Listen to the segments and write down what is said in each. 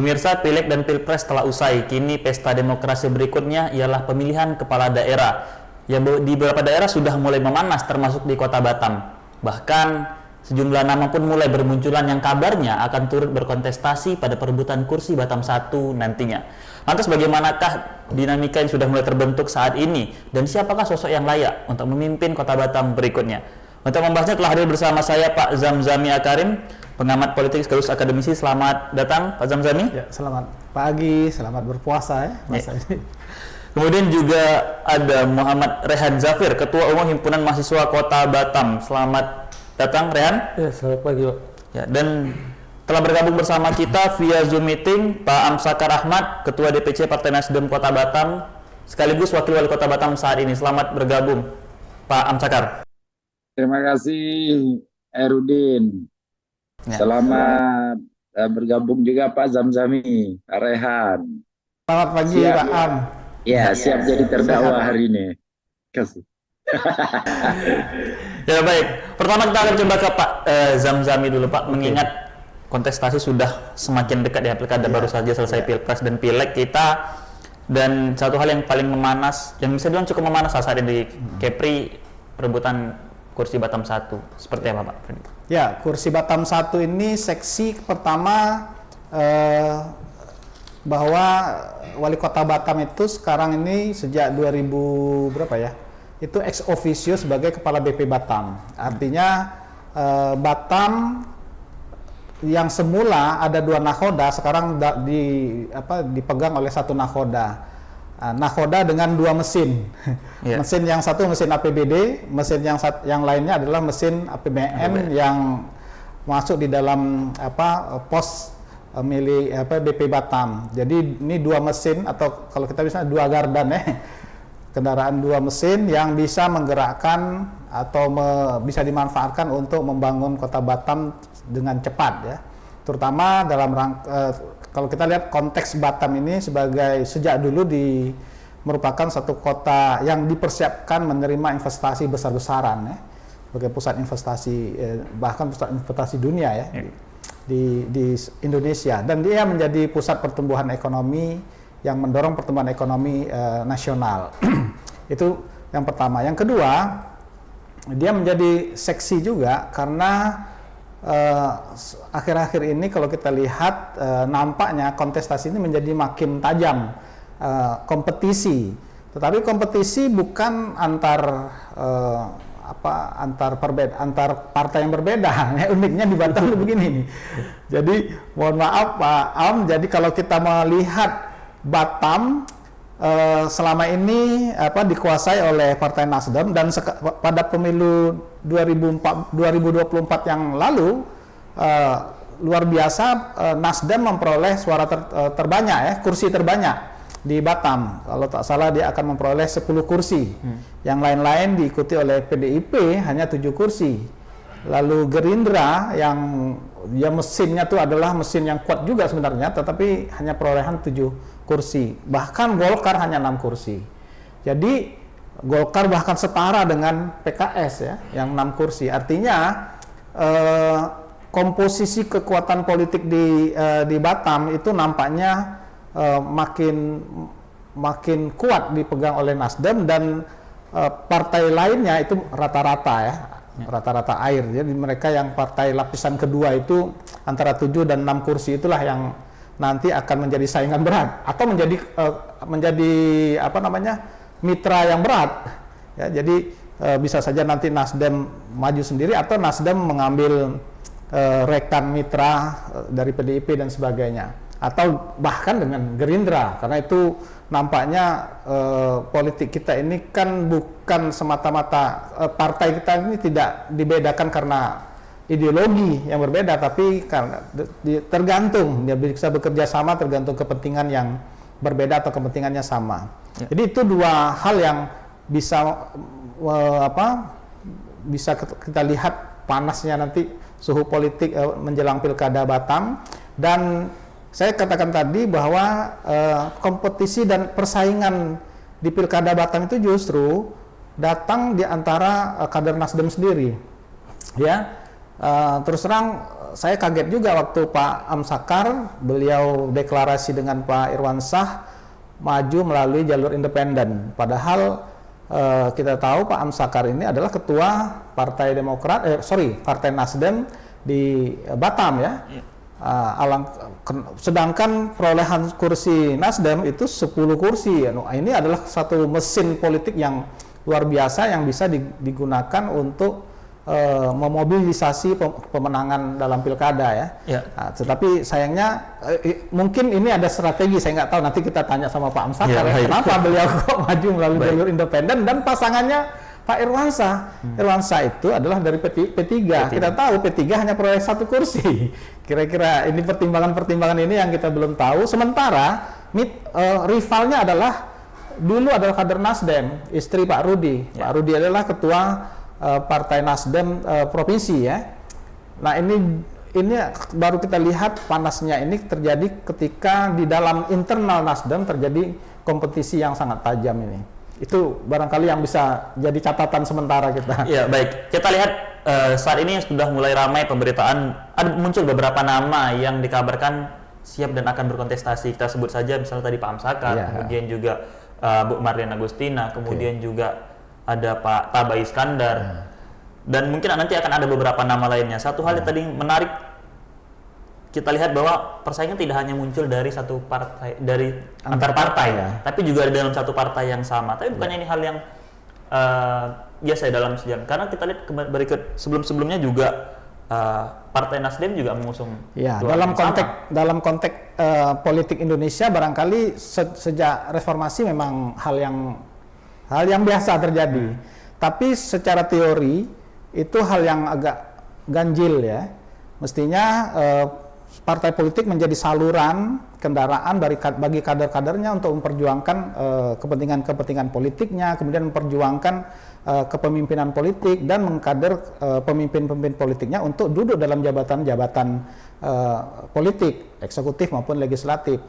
Pemirsa, Pileg dan Pilpres telah usai. Kini pesta demokrasi berikutnya ialah pemilihan kepala daerah. Di beberapa daerah sudah mulai memanas, termasuk di Kota Batam. Bahkan sejumlah nama pun mulai bermunculan yang kabarnya akan turut berkontestasi pada perebutan kursi Batam 1 nantinya. Lantas bagaimanakah dinamika yang sudah mulai terbentuk saat ini, dan siapakah sosok yang layak untuk memimpin Kota Batam berikutnya? Untuk membahasnya telah hadir bersama saya Pak Zamzami Akarim, pengamat politik sekaligus akademisi. Selamat datang Pak Zamzami. Ya, selamat pagi, selamat berpuasa ya masa ini. Kemudian juga ada Muhammad Rehan Zafir, Ketua Umum Himpunan Mahasiswa Kota Batam. Selamat datang Rehan. Ya, selamat pagi Pak. Ya, dan telah bergabung bersama kita via Zoom meeting Pak Amsakar Ahmad, Ketua DPC Partai Nasdem Kota Batam, sekaligus Wakil Wali Kota Batam saat ini. Selamat bergabung Pak Amsakar. Terima kasih Erudin. Ya. Selamat bergabung juga Pak Zamzami, Pak Rehan. Selamat pagi Pak Am. Ya, siap jadi terdakwa hari ini. Kasih. Ya baik, pertama kita akan coba ke Pak Zamzami dulu Pak, mengingat kontestasi sudah semakin dekat ya, pilkada baru saja selesai Pilpres dan Pileg kita, dan satu hal yang paling memanas, yang bisa dibilang cukup memanas saat ini di Kepri, perebutan kursi Batam 1. Seperti apa Pak? Ya, kursi Batam 1 ini seksi pertama bahwa Wali Kota Batam itu sekarang ini sejak 2000 berapa ya? Itu ex officio sebagai Kepala BP Batam. Artinya Batam yang semula ada 2 nakoda sekarang dipegang oleh 1 nakoda. Nakoda dengan 2 mesin. Mesin yang satu mesin APBD, mesin yang lainnya adalah mesin APBN yang masuk di dalam pos milik BP Batam. Jadi ini 2 mesin, atau kalau kita bisa 2 gardan kendaraan 2 mesin yang bisa menggerakkan atau bisa dimanfaatkan untuk membangun Kota Batam dengan cepat ya. Terutama dalam kalau kita lihat konteks Batam ini sejak dulu merupakan satu kota yang dipersiapkan menerima investasi besar-besaran ya, sebagai pusat investasi bahkan pusat investasi dunia ya di Indonesia, dan dia menjadi pusat pertumbuhan ekonomi yang mendorong pertumbuhan ekonomi nasional. Itu yang pertama. Yang kedua, dia menjadi seksi juga karena akhir-akhir ini kalau kita lihat nampaknya kontestasi ini menjadi makin tajam, kompetisi. Tetapi kompetisi bukan antar partai yang berbeda. Uniknya di Batam begini nih. Jadi mohon maaf Pak Am, jadi kalau kita melihat Batam selama ini dikuasai oleh Partai Nasdem, dan pada pemilu 2024 yang lalu luar biasa Nasdem memperoleh suara terbanyak ya, kursi terbanyak di Batam. Kalau tak salah dia akan memperoleh 10 kursi. Yang lain-lain diikuti oleh PDIP hanya 7 kursi. Lalu Gerindra yang mesinnya tuh adalah mesin yang kuat juga sebenarnya, tetapi hanya perolehan 7 kursi. Bahkan Golkar hanya 6 kursi. Jadi Golkar bahkan setara dengan PKS ya, yang 6 kursi. Artinya komposisi kekuatan politik di Batam itu nampaknya makin kuat dipegang oleh Nasdem, dan partai lainnya itu rata-rata ya, rata-rata air. Jadi mereka yang partai lapisan kedua itu antara 7 dan 6 kursi itulah yang nanti akan menjadi saingan berat atau menjadi mitra yang berat ya. Jadi bisa saja nanti Nasdem maju sendiri atau Nasdem mengambil rekan mitra dari PDIP dan sebagainya, atau bahkan dengan Gerindra, karena itu nampaknya politik kita ini kan bukan semata-mata partai kita ini tidak dibedakan karena ideologi yang berbeda, tapi karena tergantung dia bisa bekerja sama tergantung kepentingan yang berbeda atau kepentingannya sama. Jadi itu 2 hal yang bisa bisa kita lihat panasnya nanti suhu politik menjelang Pilkada Batam. Dan saya katakan tadi bahwa kompetisi dan persaingan di Pilkada Batam itu justru datang di antara kader Nasdem sendiri. Ya, terus terang saya kaget juga waktu Pak Amsakar, beliau deklarasi dengan Pak Irwansyah maju melalui jalur independen. Padahal kita tahu Pak Amsakar ini adalah ketua Partai Demokrat, Partai Nasdem di Batam ya. Sedangkan perolehan kursi Nasdem itu 10 kursi. Ini adalah satu mesin politik yang luar biasa yang bisa digunakan untuk memobilisasi pemenangan dalam pilkada ya. Nah, tetapi sayangnya mungkin ini ada strategi, saya nggak tahu, nanti kita tanya sama Pak Amsakar kenapa beliau kok maju melalui jalur independen, dan pasangannya Pak Irwansyah. Irwansyah itu adalah dari P3. Kita tahu P3 hanya peroleh 1 kursi. Kira-kira ini pertimbangan-pertimbangan ini yang kita belum tahu. Sementara rivalnya dulu adalah kader Nasdem, istri Pak Rudi. Pak Rudi adalah ketua Partai Nasdem provinsi ya. Nah ini baru kita lihat panasnya ini terjadi ketika di dalam internal Nasdem terjadi kompetisi yang sangat tajam ini. Itu barangkali yang bisa jadi catatan sementara kita. Ya baik, kita lihat saat ini sudah mulai ramai pemberitaan, muncul beberapa nama yang dikabarkan siap dan akan berkontestasi. Kita sebut saja misalnya tadi Pak Amsakar, kemudian juga Bu Marlina Agustina, kemudian juga ada Pak Taba Iskandar, dan mungkin nanti akan ada beberapa nama lainnya. Satu hal yang tadi menarik, kita lihat bahwa persaingan tidak hanya muncul dari satu partai, dari antar partai, tapi juga dalam satu partai yang sama. Tapi bukannya ini hal yang biasa dalam sejarah, karena kita lihat berikut sebelumnya juga Partai Nasdem juga mengusung. Ya, dalam konteks politik Indonesia barangkali sejak reformasi memang hal yang biasa terjadi. Tapi secara teori itu hal yang agak ganjil ya. Mestinya partai politik menjadi saluran kendaraan bagi kader-kadernya untuk memperjuangkan kepentingan-kepentingan politiknya, kemudian memperjuangkan kepemimpinan politik dan mengkader pemimpin-pemimpin politiknya untuk duduk dalam jabatan-jabatan politik, eksekutif maupun legislatif.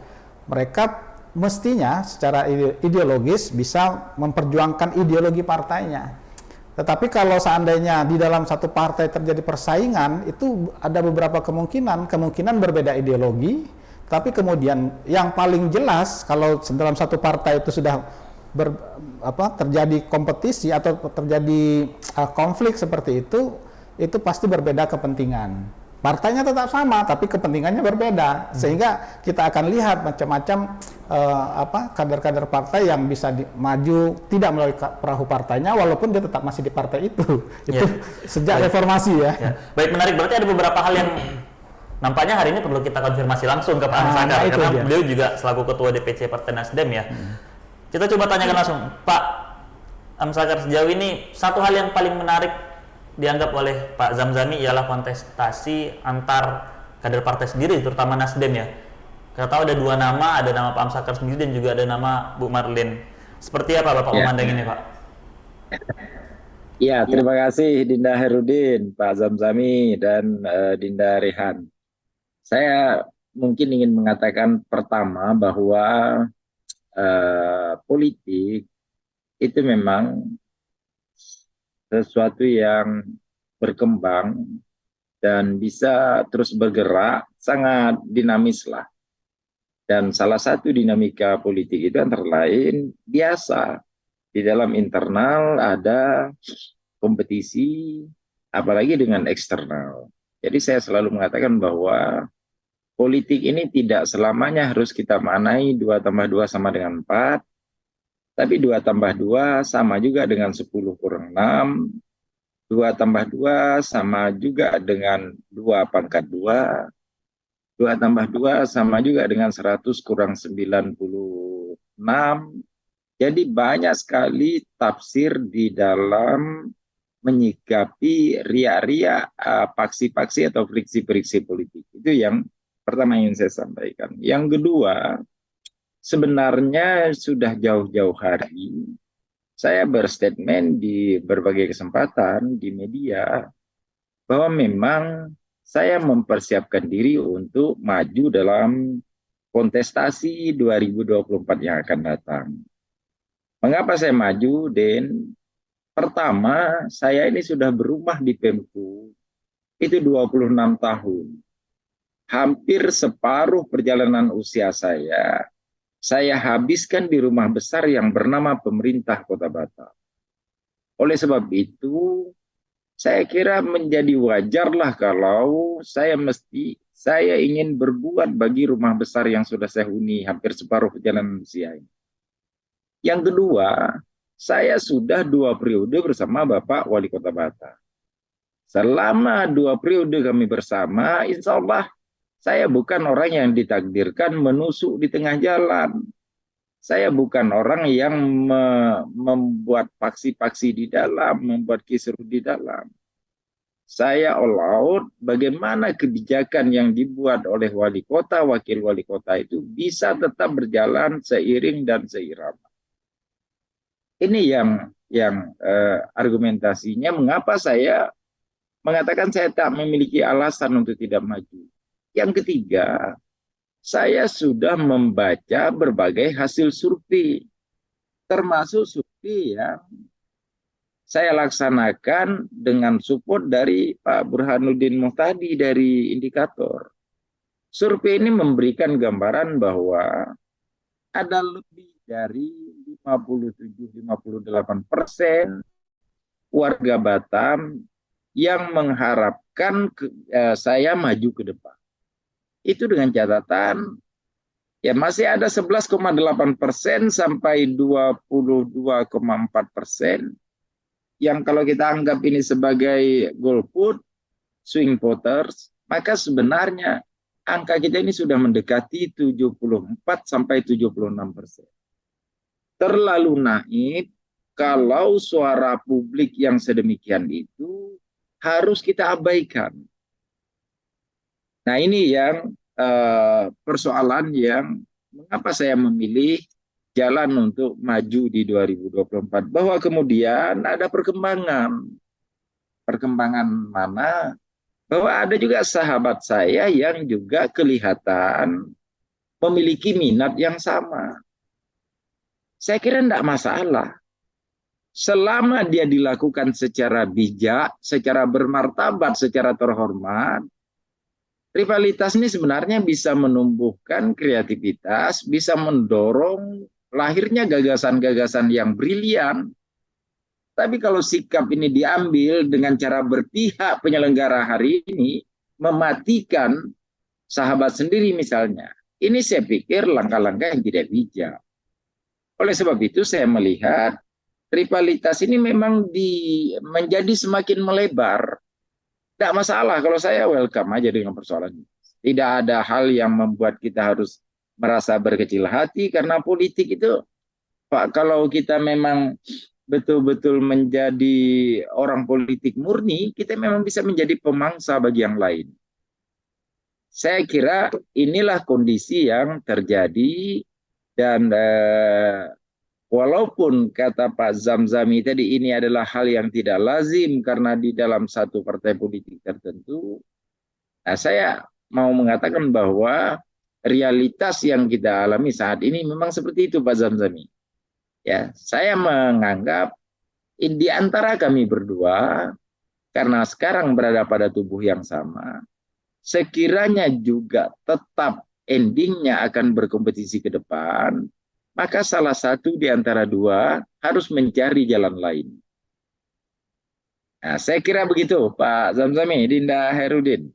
Mereka mestinya secara ideologis bisa memperjuangkan ideologi partainya. Tetapi kalau seandainya di dalam satu partai terjadi persaingan, itu ada beberapa kemungkinan berbeda ideologi, tapi kemudian yang paling jelas kalau dalam satu partai itu sudah terjadi kompetisi atau terjadi konflik seperti itu pasti berbeda kepentingan. Partainya tetap sama, tapi kepentingannya berbeda, sehingga kita akan lihat macam-macam kader-kader partai yang bisa maju tidak melalui perahu partainya, walaupun dia tetap masih di partai itu. Itu sejak reformasi ya. Baik, menarik. Berarti ada beberapa hal yang nampaknya hari ini perlu kita konfirmasi langsung ke Pak Amsakar, karena beliau juga selaku ketua DPC Partai Nasdem ya. Kita coba tanyakan langsung, Pak Amsakar, sejauh ini satu hal yang paling menarik dianggap oleh Pak Zamzami ialah kontestasi antar kader partai sendiri, terutama Nasdem ya. Kita tahu ada 2 nama, ada nama Pak Amsakar sendiri dan juga ada nama Bu Marlin. Seperti apa Bapak memandang ini, Pak? Ya, terima kasih Dinda Herudin, Pak Zamzami, dan Dinda Rehan. Saya mungkin ingin mengatakan pertama bahwa politik itu memang sesuatu yang berkembang dan bisa terus bergerak, sangat dinamis lah. Dan salah satu dinamika politik itu antara lain biasa. Di dalam internal ada kompetisi, apalagi dengan eksternal. Jadi saya selalu mengatakan bahwa politik ini tidak selamanya harus kita maknai 2 tambah 2 sama dengan 4, tapi 2 tambah 2 sama juga dengan 10 kurang 6, 2 tambah 2 sama juga dengan 2 pangkat 2, 2 tambah 2 sama juga dengan 100 kurang 96. Jadi banyak sekali tafsir di dalam menyikapi ria-ria paksi-paksi atau friksi-friksi politik. Itu yang pertama yang saya sampaikan. Yang kedua, sebenarnya sudah jauh-jauh hari saya berstatement di berbagai kesempatan di media bahwa memang saya mempersiapkan diri untuk maju dalam kontestasi 2024 yang akan datang. Mengapa saya maju, Den? Pertama, saya ini sudah berumah di Pemku itu 26 tahun. Hampir separuh perjalanan usia saya habiskan di rumah besar yang bernama pemerintah Kota Batam. Oleh sebab itu, saya kira menjadi wajarlah kalau saya ingin berbuat bagi rumah besar yang sudah saya huni hampir separuh perjalanan usia ini. Yang kedua, saya sudah 2 periode bersama Bapak Wali Kota Batam. Selama 2 periode kami bersama, insya Allah saya bukan orang yang ditakdirkan menusuk di tengah jalan. Saya bukan orang yang membuat paksi-paksi di dalam, membuat kisruh di dalam. Saya all out bagaimana kebijakan yang dibuat oleh wali kota, wakil wali kota itu bisa tetap berjalan seiring dan seirama. Ini yang argumentasinya mengapa saya mengatakan saya tak memiliki alasan untuk tidak maju. Yang ketiga, saya sudah membaca berbagai hasil survei, termasuk survei yang saya laksanakan dengan support dari Pak Burhanuddin Muhtadi dari Indikator. Survei ini memberikan gambaran bahwa ada lebih dari 57-58% warga Batam yang mengharapkan saya maju ke depan. Itu dengan catatan ya masih ada 11,8% sampai 22,4% yang kalau kita anggap ini sebagai golput, swing voters, maka sebenarnya angka kita ini sudah mendekati 74 sampai 76%. Terlalu naif kalau suara publik yang sedemikian itu harus kita abaikan. Nah ini yang persoalan yang mengapa saya memilih jalan untuk maju di 2024. Bahwa kemudian ada perkembangan. Perkembangan mana? Bahwa ada juga sahabat saya yang juga kelihatan memiliki minat yang sama. Saya kira tidak masalah. Selama dia dilakukan secara bijak, secara bermartabat, secara terhormat, rivalitas ini sebenarnya bisa menumbuhkan kreativitas, bisa mendorong lahirnya gagasan-gagasan yang brilian. Tapi kalau sikap ini diambil dengan cara berpihak penyelenggara hari ini, mematikan sahabat sendiri misalnya, ini saya pikir langkah-langkah yang tidak bijak. Oleh sebab itu saya melihat rivalitas ini memang menjadi semakin melebar. Tidak masalah, kalau saya welcome aja dengan persoalan ini. Tidak ada hal yang membuat kita harus merasa berkecil hati, karena politik itu, Pak, kalau kita memang betul-betul menjadi orang politik murni, kita memang bisa menjadi pemangsa bagi yang lain. Saya kira inilah kondisi yang terjadi, dan walaupun kata Pak Zamzami tadi ini adalah hal yang tidak lazim karena di dalam satu partai politik tertentu, nah saya mau mengatakan bahwa realitas yang kita alami saat ini memang seperti itu Pak Zamzami. Ya, saya menganggap di antara kami berdua, karena sekarang berada pada tubuh yang sama, sekiranya juga tetap endingnya akan berkompetisi ke depan, maka salah satu di antara dua harus mencari jalan lain. Nah, saya kira begitu, Pak Zamzami, Dinda Herudin.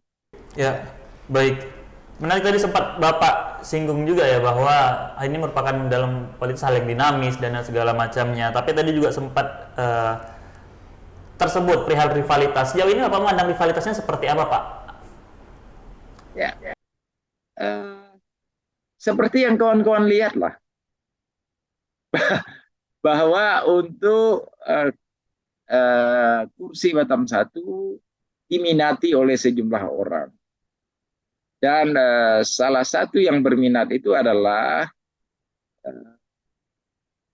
Ya, baik. Menarik tadi sempat Bapak singgung juga ya bahwa ini merupakan dalam politik saling dinamis dan segala macamnya. Tapi tadi juga sempat tersebut perihal rivalitas. Sejauh ini Bapak memandang rivalitasnya seperti apa, Pak? Ya, seperti yang kawan-kawan lihat lah, bahwa untuk kursi Batam 1 diminati oleh sejumlah orang. Dan salah satu yang berminat itu adalah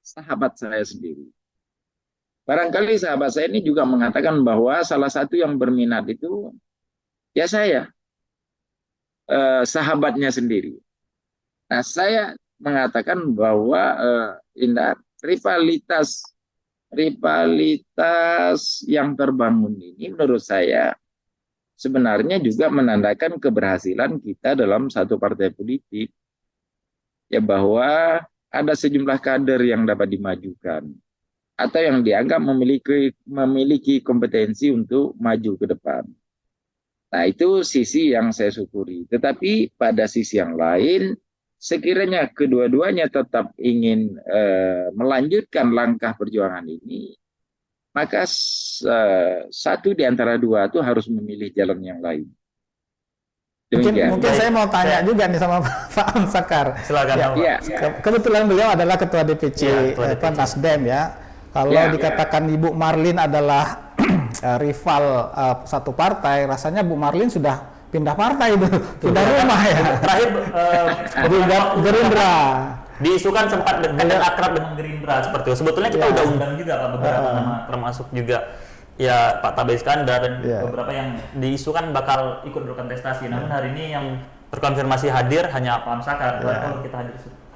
sahabat saya sendiri. Barangkali sahabat saya ini juga mengatakan bahwa salah satu yang berminat itu ya saya, sahabatnya sendiri. Nah, saya mengatakan bahwa rivalitas yang terbangun ini menurut saya sebenarnya juga menandakan keberhasilan kita dalam satu partai politik, ya bahwa ada sejumlah kader yang dapat dimajukan atau yang dianggap memiliki kompetensi untuk maju ke depan. Nah, itu sisi yang saya syukuri. Tetapi pada sisi yang lain, sekiranya kedua-duanya tetap ingin melanjutkan langkah perjuangan ini, maka satu di antara dua itu harus memilih jalan yang lain. Demikian. Mungkin saya mau tanya juga nih sama Pak Amsakar. Silakan. Ya, Pak. Ya, kebetulan beliau adalah ketua DPC, Ya, ketua DPC. Nasdem ya. Kalau Ya. dikatakan Ibu Marlin adalah rival satu partai, rasanya Bu Marlin sudah pindah partai itu, pindah rumah ya. Terakhir Gerindra. diisukan sempat dekat dan akrab dengan Gerindra seperti itu. Sebetulnya kita Ya. udah undang juga Pak beberapa nama, termasuk juga ya Pak Tabe Iskandar dan Ya. beberapa yang diisukan bakal ikut berkontestasi. Namun hari ini yang terkonfirmasi hadir hanya Pak Amsakar. Kalau kita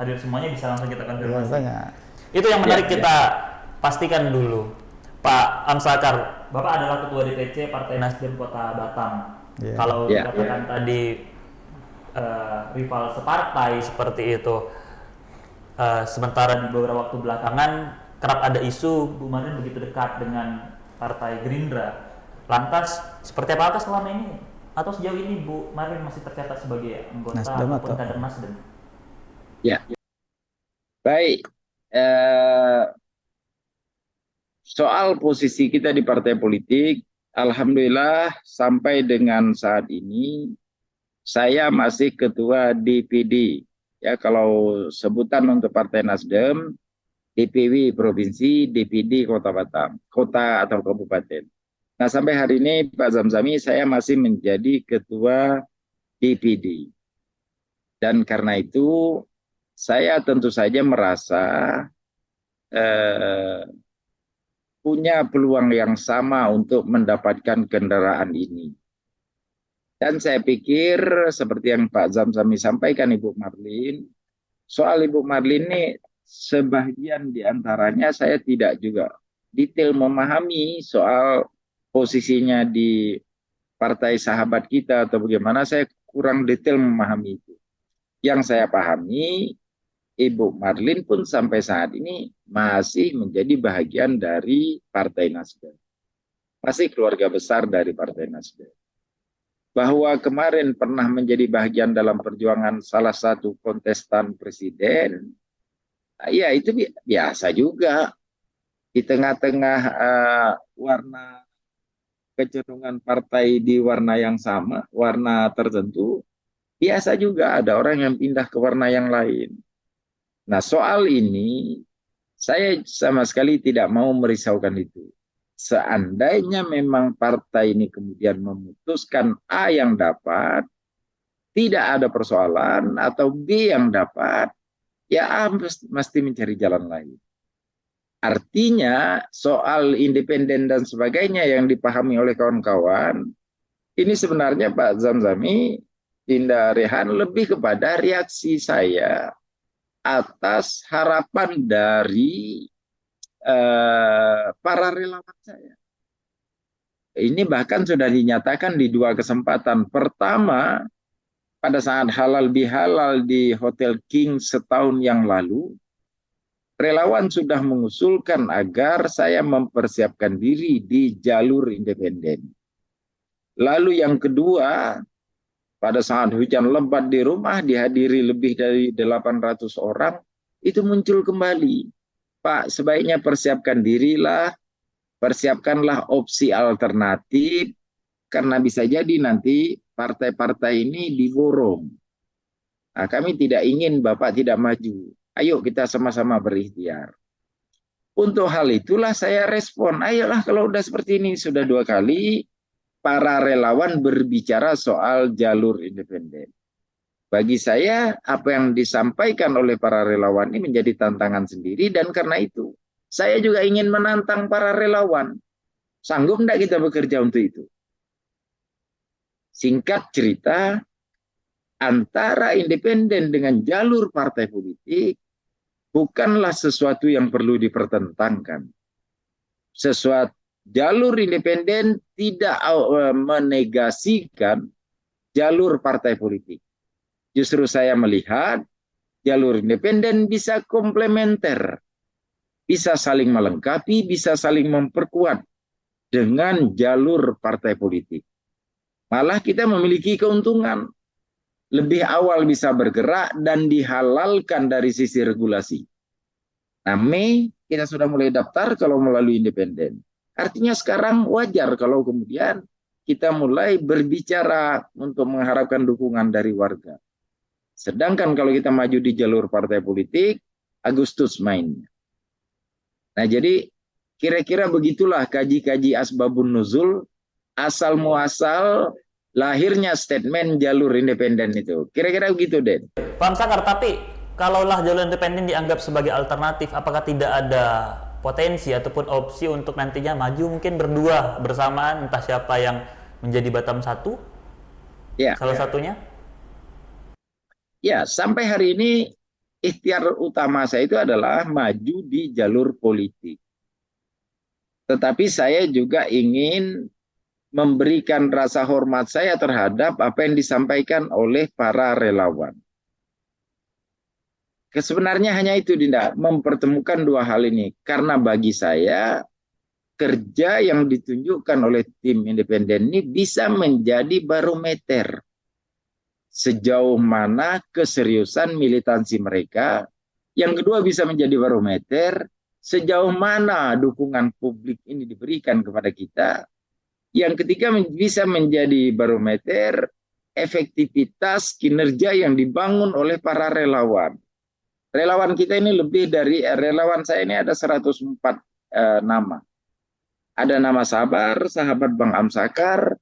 hadir semuanya bisa langsung kita konfirmasi. Biasanya. Itu yang menarik Ya, ya. kita pastikan dulu. Pak Amsakar, Bapak adalah ketua DPC Partai Nasdem Kota Batam. Ya. Kalau Ya, dikatakan tadi rival separtai seperti itu, sementara di beberapa waktu belakangan kerap ada isu Bu Marlin begitu dekat dengan Partai Gerindra. Lantas seperti apakah selama ini atau sejauh ini Bu Marlin masih tercatat sebagai anggota Nasdem ataupun atau- kader Nasdem? ya. Baik. Soal posisi kita di partai politik, alhamdulillah sampai dengan saat ini saya masih ketua DPD. Ya, kalau sebutan untuk Partai Nasdem, DPW Provinsi, DPD Kota Batam, kota atau kabupaten. Nah, sampai hari ini Pak Zamzami saya masih menjadi ketua DPD. Dan karena itu saya tentu saja merasa punya peluang yang sama untuk mendapatkan kendaraan ini. Dan saya pikir seperti yang Pak Zamzami sampaikan Ibu Marlin, soal Ibu Marlin ini sebagian diantaranya saya tidak juga detail memahami soal posisinya di partai sahabat kita atau bagaimana, saya kurang detail memahami itu. Yang saya pahami, Ibu Marlin pun sampai saat ini masih menjadi bagian dari Partai Nasdem. Masih keluarga besar dari Partai Nasdem. Bahwa kemarin pernah menjadi bagian dalam perjuangan salah satu kontestan presiden, ya itu biasa juga. Di tengah-tengah warna kecenderungan partai di warna yang sama, warna tertentu, biasa juga ada orang yang pindah ke warna yang lain. Nah, soal ini saya sama sekali tidak mau merisaukan itu. Seandainya memang partai ini kemudian memutuskan A yang dapat, tidak ada persoalan, atau B yang dapat, ya A mesti mencari jalan lain. Artinya soal independen dan sebagainya yang dipahami oleh kawan-kawan, ini sebenarnya Pak Zamzami, Dinda Rehan, lebih kepada reaksi saya atas harapan dari para relawan saya. Ini bahkan sudah dinyatakan di dua kesempatan. Pertama, pada saat halal bihalal di Hotel King setahun yang lalu, relawan sudah mengusulkan agar saya mempersiapkan diri di jalur independen. Lalu yang kedua, pada saat hujan lebat di rumah dihadiri lebih dari 800 orang, itu muncul kembali. Pak, sebaiknya persiapkan dirilah, persiapkanlah opsi alternatif, karena bisa jadi nanti partai-partai ini diborong. Nah, kami tidak ingin Bapak tidak maju. Ayo kita sama-sama berikhtiar. Untuk hal itulah saya respon, ayolah kalau udah seperti ini, sudah 2 kali para relawan berbicara soal jalur independen. Bagi saya, apa yang disampaikan oleh para relawan ini menjadi tantangan sendiri, dan karena itu, saya juga ingin menantang para relawan. Sanggup enggak kita bekerja untuk itu? Singkat cerita, antara independen dengan jalur partai politik bukanlah sesuatu yang perlu dipertentangkan. jalur independen tidak menegasikan jalur partai politik. Justru saya melihat jalur independen bisa komplementer, bisa saling melengkapi, bisa saling memperkuat dengan jalur partai politik. Malah kita memiliki keuntungan. Lebih awal bisa bergerak dan dihalalkan dari sisi regulasi. Nah, Mei kita sudah mulai daftar kalau melalui independen. Artinya sekarang wajar kalau kemudian kita mulai berbicara untuk mengharapkan dukungan dari warga. Sedangkan kalau kita maju di jalur partai politik, Agustus mainnya. Nah, jadi kira-kira begitulah kaji-kaji asbabun nuzul, asal muasal lahirnya statement jalur independen itu. Kira-kira begitu, Den. Paham Sakar, tapi kalaulah jalur independen dianggap sebagai alternatif, apakah tidak ada potensi ataupun opsi untuk nantinya maju mungkin berdua bersamaan, entah siapa yang menjadi Batam satu? Ya. Salah satunya? Ya, sampai hari ini ikhtiar utama saya itu adalah maju di jalur politik. Tetapi saya juga ingin memberikan rasa hormat saya terhadap apa yang disampaikan oleh para relawan. Sebenarnya hanya itu, Dinda, mempertemukan dua hal ini. Karena bagi saya, kerja yang ditunjukkan oleh tim independen ini bisa menjadi barometer sejauh mana keseriusan militansi mereka. Yang kedua bisa menjadi barometer sejauh mana dukungan publik ini diberikan kepada kita. Yang ketiga bisa menjadi barometer efektivitas kinerja yang dibangun oleh para relawan. Relawan kita ini lebih dari, relawan saya ini ada 104 nama. Ada nama Sabar, sahabat Bang Amsakar,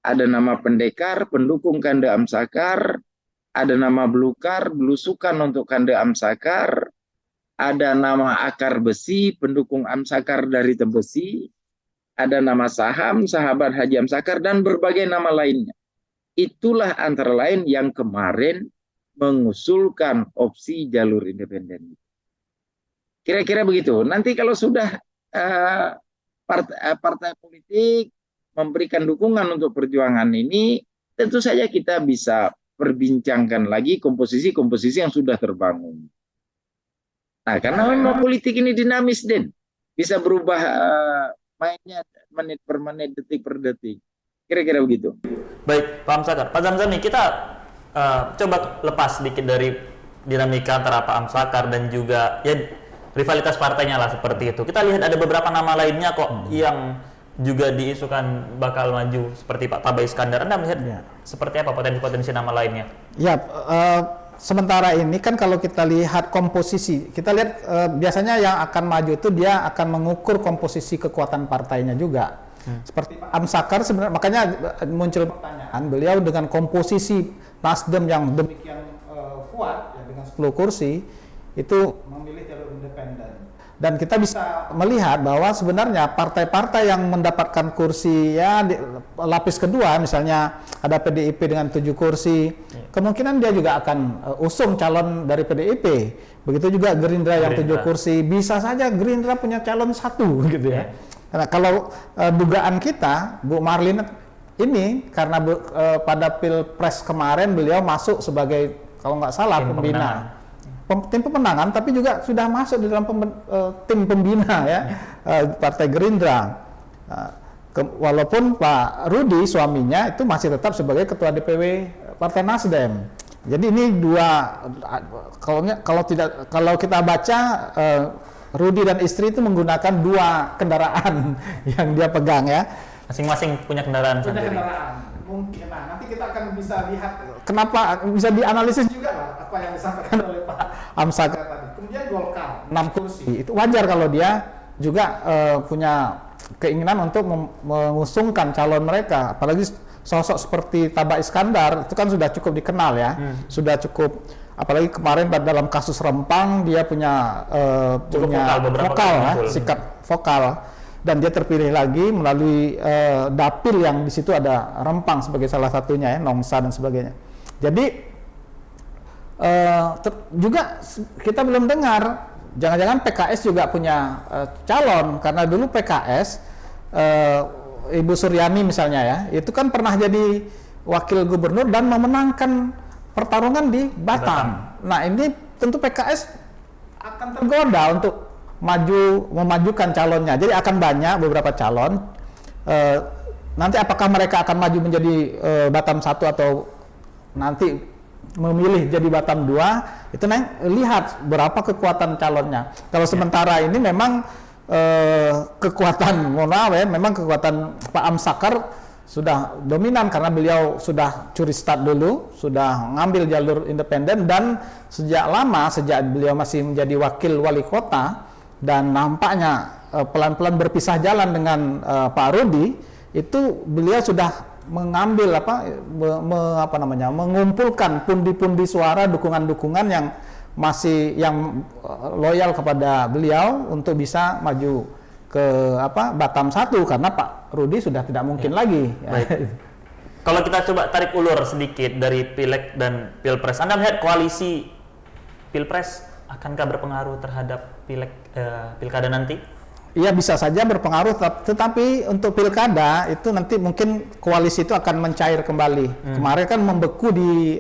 ada nama Pendekar, pendukung Kanda Amsakar, ada nama Belukar, belusukan untuk Kanda Amsakar, ada nama Akar Besi, pendukung Amsakar dari Tembesi, ada nama Saham, sahabat Haji Amsakar, dan berbagai nama lainnya. Itulah antara lain yang kemarin mengusulkan opsi jalur independen. Kira-kira begitu. Nanti kalau sudah partai politik memberikan dukungan untuk perjuangan ini, tentu saja kita bisa perbincangkan lagi komposisi-komposisi yang sudah terbangun. Nah, karena memang politik ini dinamis, Den. Bisa berubah mainnya menit per menit, detik per detik. Kira-kira begitu. Baik, paham Sakar. Pak Zamzami, kita coba lepas sedikit dari dinamika antara Pak Amsakar dan juga ya rivalitas partainya lah seperti itu. Kita lihat ada beberapa nama lainnya kok yang juga diisukan bakal maju seperti Pak Tabai Iskandar. Anda melihat seperti apa potensi-potensi nama lainnya? Ya, sementara ini kan kalau kita lihat komposisi, kita lihat biasanya yang akan maju itu dia akan mengukur komposisi kekuatan partainya juga. Seperti Pak Amsakar sebenarnya, makanya muncul pertanyaan, beliau dengan komposisi Nasdem yang demikian kuat ya, dengan 10 kursi itu memilih jalur independen. Dan kita bisa melihat bahwa sebenarnya partai-partai yang mendapatkan kursi ya di lapis kedua, misalnya ada PDIP dengan 7 kursi, kemungkinan dia juga akan usung calon dari PDIP. Begitu juga Gerindra yang 7 kursi, bisa saja Gerindra punya calon 1 gitu ya. Karena kalau dugaan kita, Bu Marlin ini karena pada Pilpres kemarin beliau masuk sebagai kalau nggak salah pembina. Tim pemenangan, tapi juga sudah masuk di dalam tim pembina ya Partai Gerindra. Walaupun Pak Rudi suaminya itu masih tetap sebagai Ketua DPW Partai Nasdem. Jadi ini dua, kalau kita baca Rudi dan istri itu menggunakan 2 kendaraan yang dia pegang ya. Masing-masing punya kendaraan sendiri. Mungkin. Nah, nanti kita akan bisa lihat kenapa bisa dianalisis juga lah apa yang disampaikan oleh Pak Amsakar tadi. Kemudian Golkar 6 kursi. Itu wajar kalau dia juga punya keinginan untuk mengusungkan calon mereka. Apalagi sosok seperti Tabai Iskandar itu kan sudah cukup dikenal ya. Sudah cukup, apalagi kemarin dalam kasus Rempang dia punya vokal ya, sikap vokal. Dan dia terpilih lagi melalui dapil yang di situ ada Rempang sebagai salah satunya ya, Nongsa dan sebagainya. Jadi juga kita belum dengar, jangan-jangan PKS juga punya calon, karena dulu PKS Ibu Suryani misalnya ya, itu kan pernah jadi wakil gubernur dan memenangkan pertarungan di Batam. Nah ini tentu PKS akan tergoda untuk memajukan calonnya. Jadi akan banyak beberapa calon. Nanti apakah mereka akan maju menjadi Batam 1 atau nanti memilih jadi Batam 2, itu lihat berapa kekuatan calonnya. Kalau sementara ini memang kekuatan, mohon maaf ya, memang kekuatan Pak Amsakar sudah dominan karena beliau sudah curi start dulu, sudah ngambil jalur independen, dan sejak lama, sejak beliau masih menjadi wakil wali kota dan nampaknya pelan-pelan berpisah jalan dengan Pak Rudi, itu beliau sudah mengambil mengumpulkan pundi-pundi suara, dukungan-dukungan yang masih loyal kepada beliau untuk bisa maju ke Batam 1, karena Pak Rudi sudah tidak mungkin lagi. Baik. Kalau kita coba tarik ulur sedikit dari Pileg dan Pilpres, Anda melihat koalisi Pilpres akankah berpengaruh terhadap Pilkada nanti? Iya, bisa saja berpengaruh, tetapi untuk Pilkada itu nanti mungkin koalisi itu akan mencair kembali. Kemarin kan membeku di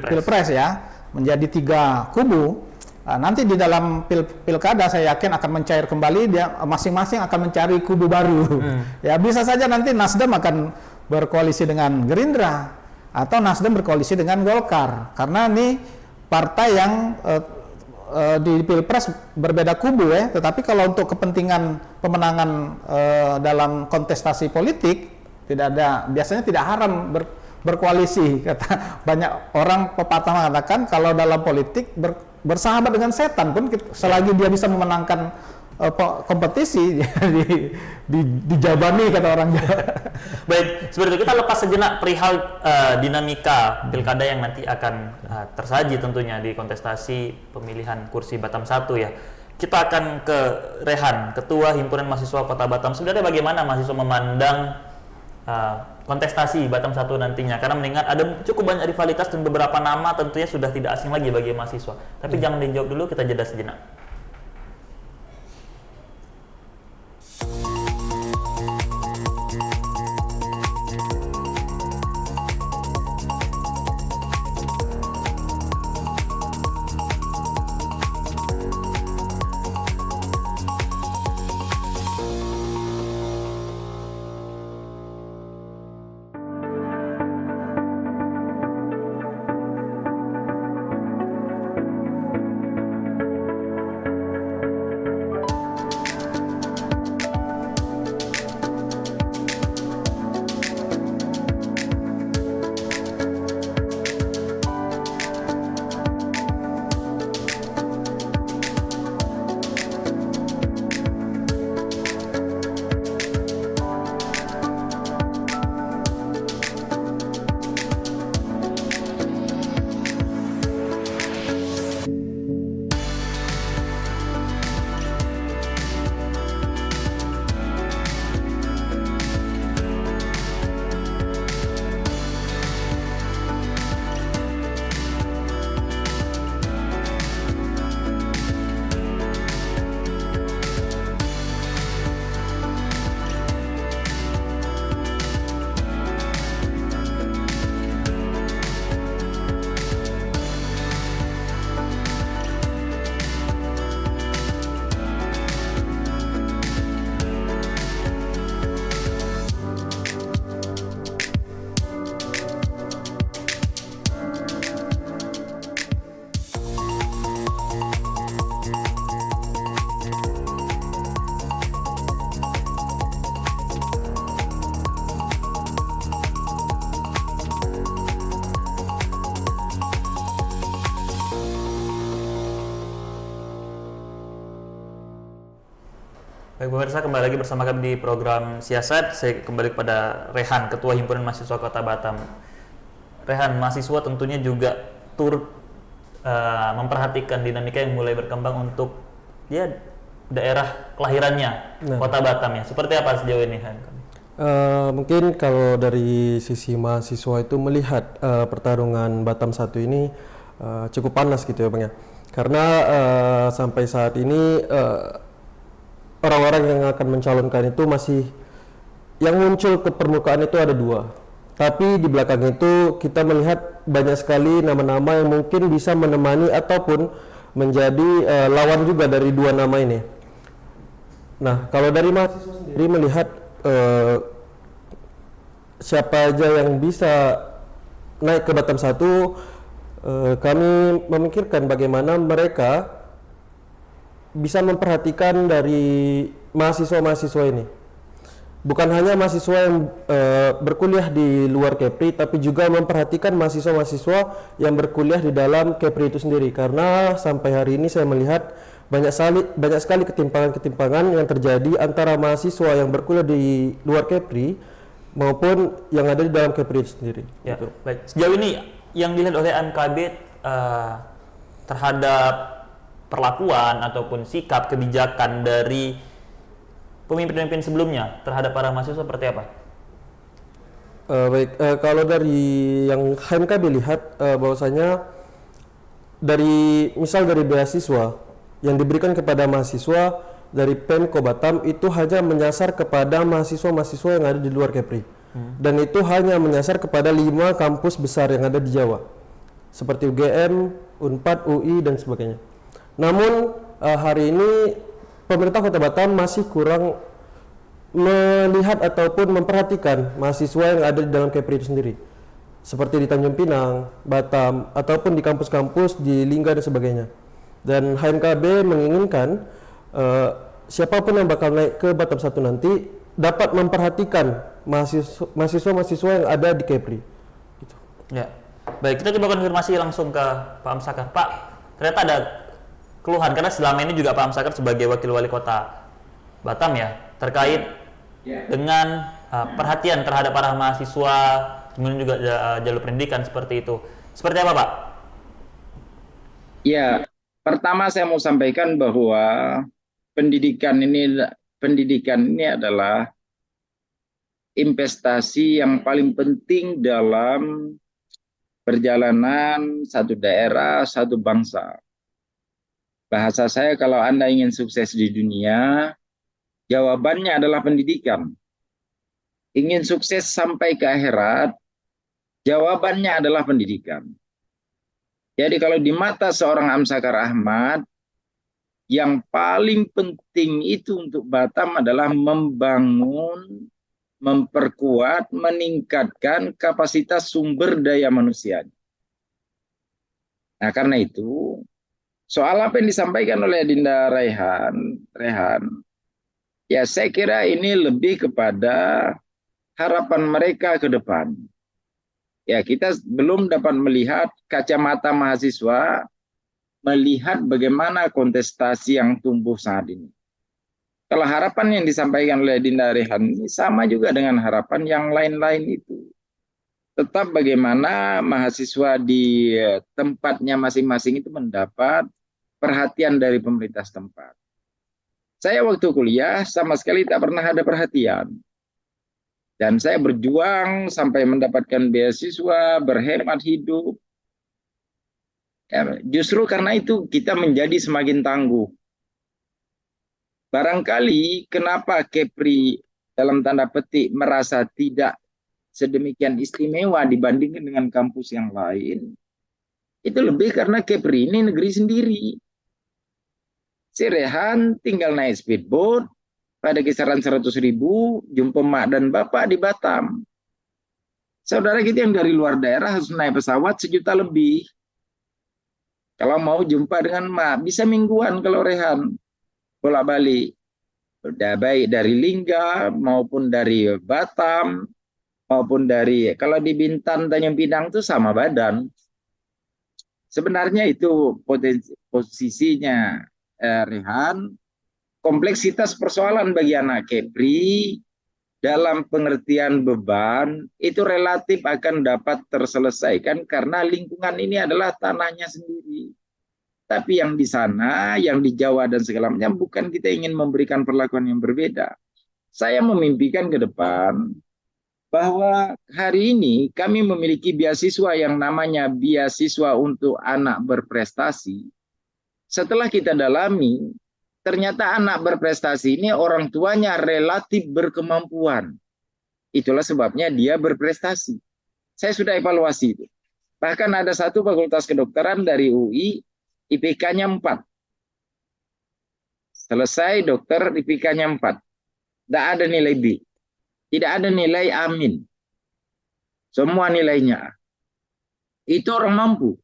Pilpres ya, menjadi 3 kubu. Nanti di dalam Pilkada saya yakin akan mencair kembali, dia masing-masing akan mencari kubu baru. Ya bisa saja nanti Nasdem akan berkoalisi dengan Gerindra atau Nasdem berkoalisi dengan Golkar, karena ini partai yang di Pilpres berbeda kubu ya, tetapi kalau untuk kepentingan pemenangan dalam kontestasi politik biasanya tidak haram berkoalisi. Kata banyak orang, pepatah mengatakan kalau dalam politik bersahabat dengan setan pun selagi dia bisa memenangkan kompetisi dijabani, kata orang Jawa. Baik, seperti itu kita lepas sejenak perihal dinamika pilkada yang nanti akan tersaji tentunya di kontestasi pemilihan kursi Batam 1 ya. Kita akan ke Rehan, Ketua Himpunan Mahasiswa Kota Batam. Sebenarnya bagaimana mahasiswa memandang kontestasi Batam 1 nantinya, karena mengingat ada cukup banyak rivalitas dan beberapa nama tentunya sudah tidak asing lagi bagi mahasiswa. Tapi jangan dijawab dulu, kita jeda sejenak. Baik pemirsa, kembali lagi bersama kami di program Siasat. Saya kembali kepada Rehan, Ketua Himpunan Mahasiswa Kota Batam. Rehan, mahasiswa tentunya juga turut memperhatikan dinamika yang mulai berkembang untuk daerah kelahirannya, Kota Batam ya. Seperti apa sejauh ini, Han? Mungkin kalau dari sisi mahasiswa itu melihat pertarungan Batam 1 ini cukup panas gitu ya Bang ya. Karena sampai saat ini orang-orang yang akan mencalonkan itu masih yang muncul ke permukaan itu ada dua. Tapi di belakang itu kita melihat banyak sekali nama-nama yang mungkin bisa menemani ataupun menjadi lawan juga dari dua nama ini. Nah, kalau dari mahasiswa sendiri melihat siapa aja yang bisa naik ke Batam 1, kami memikirkan bagaimana mereka bisa memperhatikan dari mahasiswa-mahasiswa ini. Bukan hanya mahasiswa yang berkuliah di luar Kepri, tapi juga memperhatikan mahasiswa-mahasiswa yang berkuliah di dalam Kepri itu sendiri. Karena sampai hari ini saya melihat banyak sekali ketimpangan-ketimpangan yang terjadi antara mahasiswa yang berkuliah di luar Kepri maupun yang ada di dalam Kepri itu sendiri. Ya, Gitu. baik. Sejauh ini yang dilihat oleh MKB terhadap perlakuan ataupun sikap kebijakan dari pemimpin-pemimpin sebelumnya terhadap para mahasiswa seperti apa? Kalau dari yang HMKB lihat bahwasanya misal dari beasiswa yang diberikan kepada mahasiswa dari Pemko Batam itu hanya menyasar kepada mahasiswa-mahasiswa yang ada di luar Kepri. Dan itu hanya menyasar kepada 5 kampus besar yang ada di Jawa. Seperti UGM, Unpad, UI dan sebagainya. Namun hari ini pemerintah Kota Batam masih kurang melihat ataupun memperhatikan mahasiswa yang ada di dalam Kepri itu sendiri, seperti di Tanjung Pinang, Batam, ataupun di kampus-kampus di Lingga dan sebagainya. Dan HMKB menginginkan siapapun yang bakal naik ke Batam 1 nanti dapat memperhatikan mahasiswa-mahasiswa yang ada di Kepri. Gitu. Ya, baik, kita coba konfirmasi langsung ke Pak Amsakar. Pak, ternyata ada keluhan karena selama ini juga Pak Amsakar sebagai wakil wali kota Batam ya terkait dengan perhatian terhadap para mahasiswa, kemudian juga jalur pendidikan seperti itu. Seperti apa, Pak? Ya, pertama saya mau sampaikan bahwa pendidikan ini adalah investasi yang paling penting dalam perjalanan satu daerah, satu bangsa. Bahasa saya, kalau Anda ingin sukses di dunia, jawabannya adalah pendidikan. Ingin sukses sampai ke akhirat, jawabannya adalah pendidikan. Jadi kalau di mata seorang Amsakar Ahmad, yang paling penting itu untuk Batam adalah membangun, memperkuat, meningkatkan kapasitas sumber daya manusia. Nah, karena itu, soal apa yang disampaikan oleh Dinda Rehan, ya saya kira ini lebih kepada harapan mereka ke depan. Ya, kita belum dapat melihat kacamata mahasiswa, melihat bagaimana kontestasi yang tumbuh saat ini. Kalau harapan yang disampaikan oleh Dinda Rehan ini sama juga dengan harapan yang lain-lain itu. Tetap bagaimana mahasiswa di tempatnya masing-masing itu mendapat perhatian dari pemerintah setempat. Saya waktu kuliah sama sekali tak pernah ada perhatian. Dan saya berjuang sampai mendapatkan beasiswa, berhemat hidup. Ya, justru karena itu kita menjadi semakin tangguh. Barangkali kenapa Kepri dalam tanda petik merasa tidak sedemikian istimewa dibandingkan dengan kampus yang lain, itu lebih karena Kepri ini negeri sendiri. Si Rehan tinggal naik speedboat pada kisaran 100.000, jumpa mak dan bapak di Batam. Saudara kita yang dari luar daerah harus naik pesawat 1 juta lebih. Kalau mau jumpa dengan mak, bisa mingguan kalau Rehan bolak-balik. Udah baik dari Lingga maupun dari Batam maupun dari, kalau di Bintan Tanjung Pinang itu sama badan. Sebenarnya itu posisinya Rehan, kompleksitas persoalan bagi anak Kepri dalam pengertian beban itu relatif akan dapat terselesaikan karena lingkungan ini adalah tanahnya sendiri. Tapi yang di sana, yang di Jawa dan segala macam, bukan kita ingin memberikan perlakuan yang berbeda. Saya memimpikan ke depan bahwa hari ini kami memiliki beasiswa yang namanya beasiswa untuk anak berprestasi. Setelah kita dalami, ternyata anak berprestasi ini orang tuanya relatif berkemampuan. Itulah sebabnya dia berprestasi. Saya sudah evaluasi itu. Bahkan ada satu fakultas kedokteran dari UI, IPK-nya 4. Selesai dokter, IPK-nya 4. Tidak ada nilai B. Tidak ada nilai amin. Semua nilainya A. Itu orang mampu.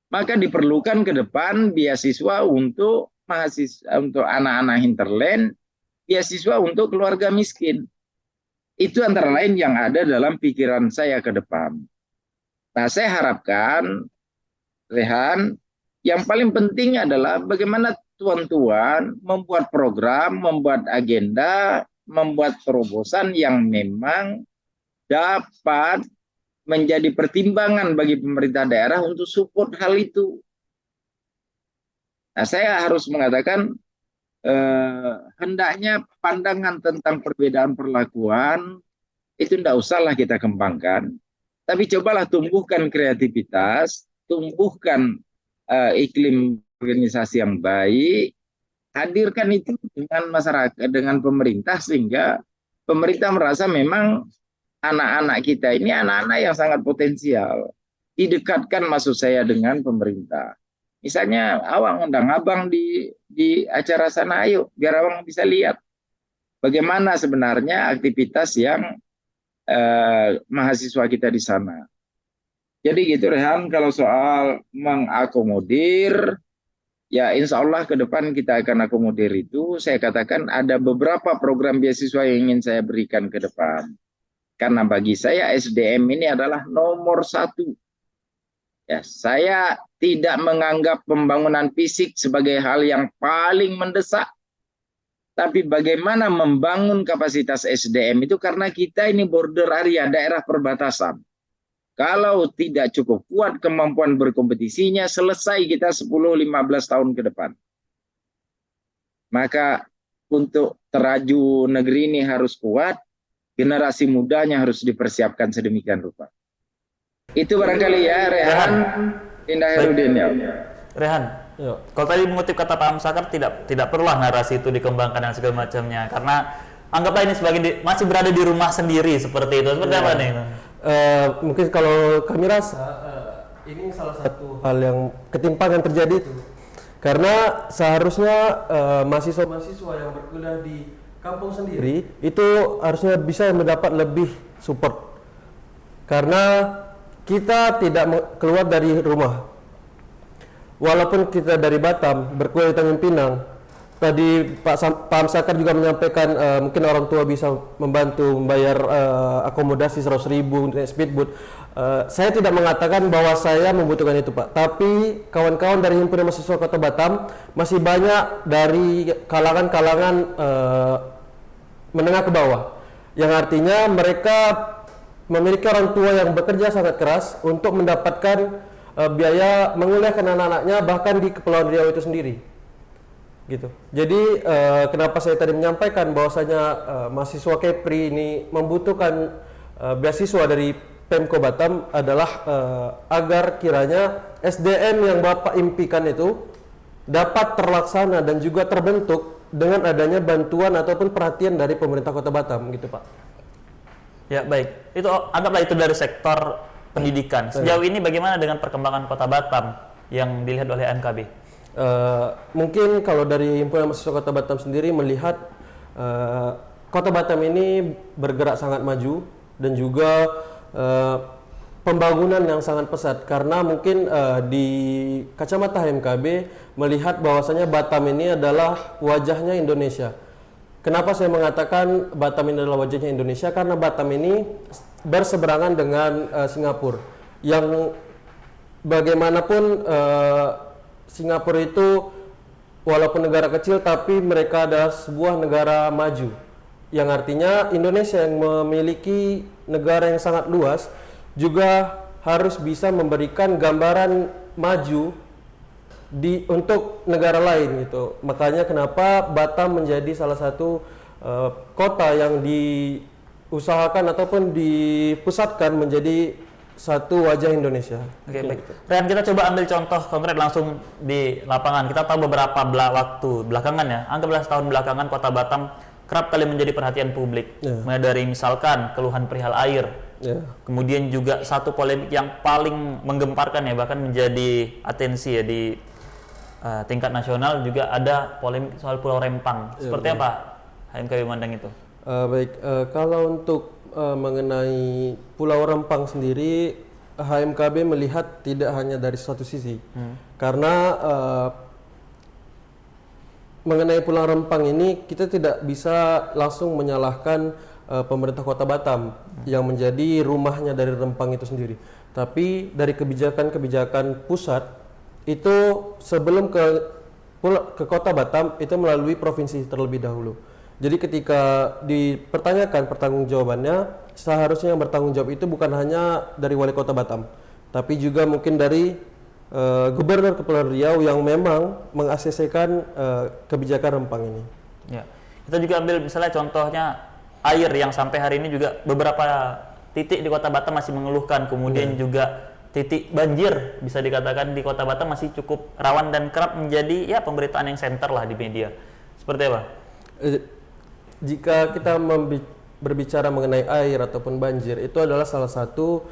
Maka diperlukan ke depan beasiswa untuk mahasiswa, untuk anak-anak hinterland, beasiswa untuk keluarga miskin. Itu antara lain yang ada dalam pikiran saya ke depan. Nah, saya harapkan, Rehan, yang paling penting adalah bagaimana tuan-tuan membuat program, membuat agenda, membuat terobosan yang memang dapat menjadi pertimbangan bagi pemerintah daerah untuk support hal itu. Nah, saya harus mengatakan hendaknya pandangan tentang perbedaan perlakuan itu tidak usahlah kita kembangkan, tapi cobalah tumbuhkan kreativitas, tumbuhkan iklim organisasi yang baik, hadirkan itu dengan masyarakat, dengan pemerintah, sehingga pemerintah merasa memang anak-anak kita ini anak-anak yang sangat potensial. Didekatkan maksud saya dengan pemerintah. Misalnya awang undang abang di acara sana, ayo biar abang bisa lihat bagaimana sebenarnya aktivitas yang mahasiswa kita di sana. Jadi gitu Rehan, kalau soal mengakomodir, ya insya Allah ke depan kita akan akomodir itu. Saya katakan ada beberapa program beasiswa yang ingin saya berikan ke depan. Karena bagi saya SDM ini adalah nomor 1. Ya, saya tidak menganggap pembangunan fisik sebagai hal yang paling mendesak. Tapi bagaimana membangun kapasitas SDM itu karena kita ini border area, daerah perbatasan. Kalau tidak cukup kuat kemampuan berkompetisinya, selesai kita 10-15 tahun ke depan. Maka untuk teraju negeri ini harus kuat, generasi mudanya harus dipersiapkan sedemikian rupa. Itu barangkali ya, Rehan. Indah Herudin ya. Rehan, kalau tadi mengutip kata Pak Amsakar, tidak perlulah narasi itu dikembangkan dan segala macamnya, karena anggaplah ini sebagai masih berada di rumah sendiri seperti itu. Seperti apa nih? Mungkin kalau kami rasa ini salah satu hal yang ketimpangan terjadi itu, karena seharusnya mahasiswa-mahasiswa yang berkuliah di kampung sendiri itu harusnya bisa mendapat lebih support, karena kita tidak keluar dari rumah. Walaupun kita dari Batam berkuliah di Tanjung Pinang, tadi Pak Amsakar juga menyampaikan mungkin orang tua bisa membantu membayar akomodasi 100.000 naik speedboat. Saya tidak mengatakan bahwa saya membutuhkan itu Pak, tapi kawan-kawan dari Himpunan Mahasiswa Kota Batam masih banyak dari kalangan-kalangan menengah ke bawah, yang artinya mereka memiliki orang tua yang bekerja sangat keras untuk mendapatkan biaya menguliahkan anak-anaknya bahkan di Kepulauan Riau itu sendiri. Gitu. Jadi kenapa saya tadi menyampaikan bahwasanya mahasiswa Kepri ini membutuhkan beasiswa dari Pemko Batam adalah agar kiranya SDM yang Bapak impikan itu dapat terlaksana dan juga terbentuk dengan adanya bantuan ataupun perhatian dari pemerintah Kota Batam gitu Pak. Ya baik, itu anggaplah itu dari sektor pendidikan. Sejauh ini bagaimana dengan perkembangan Kota Batam yang dilihat oleh MKB? Mungkin kalau dari Himpunan Mahasiswa Kota Batam sendiri melihat Kota Batam ini bergerak sangat maju dan juga pembangunan yang sangat pesat, karena mungkin di kacamata HMKB melihat bahwasanya Batam ini adalah wajahnya Indonesia. Kenapa saya mengatakan Batam ini adalah wajahnya Indonesia? Karena Batam ini berseberangan dengan Singapura, yang bagaimanapun Singapura itu walaupun negara kecil tapi mereka adalah sebuah negara maju, yang artinya Indonesia yang memiliki negara yang sangat luas juga harus bisa memberikan gambaran maju untuk negara lain gitu. Makanya kenapa Batam menjadi salah satu kota yang diusahakan ataupun dipusatkan menjadi satu wajah Indonesia. Oke, baik. Rian, kita coba ambil contoh konkret langsung di lapangan. Kita tahu beberapa waktu belakangan ya, anggaplah setahun belakangan Kota Batam kerap kali menjadi perhatian publik. Ya. Mulai dari misalkan keluhan perihal air, Ya. kemudian juga satu polemik yang paling menggemparkan ya, bahkan menjadi atensi ya di tingkat nasional, juga ada polemik soal Pulau Rempang. Seperti apa HMKB memandang itu? Baik, kalau untuk mengenai Pulau Rempang sendiri, HMKB melihat tidak hanya dari satu sisi, karena mengenai Pulau Rempang ini kita tidak bisa langsung menyalahkan pemerintah Kota Batam yang menjadi rumahnya dari Rempang itu sendiri, tapi dari kebijakan-kebijakan pusat itu sebelum ke Kota Batam itu melalui provinsi terlebih dahulu. Jadi ketika dipertanyakan pertanggungjawabannya, seharusnya yang bertanggung jawab itu bukan hanya dari Wali Kota Batam, tapi juga mungkin dari Gubernur Kepulauan Riau yang memang mengaksesikan kebijakan Rempang ini. Ya, kita juga ambil misalnya contohnya air yang sampai hari ini juga beberapa titik di Kota Batam masih mengeluhkan, kemudian juga titik banjir bisa dikatakan di Kota Batam masih cukup rawan dan kerap menjadi ya pemberitaan yang center lah di media. Seperti apa? Jika kita berbicara mengenai air ataupun banjir, itu adalah salah satu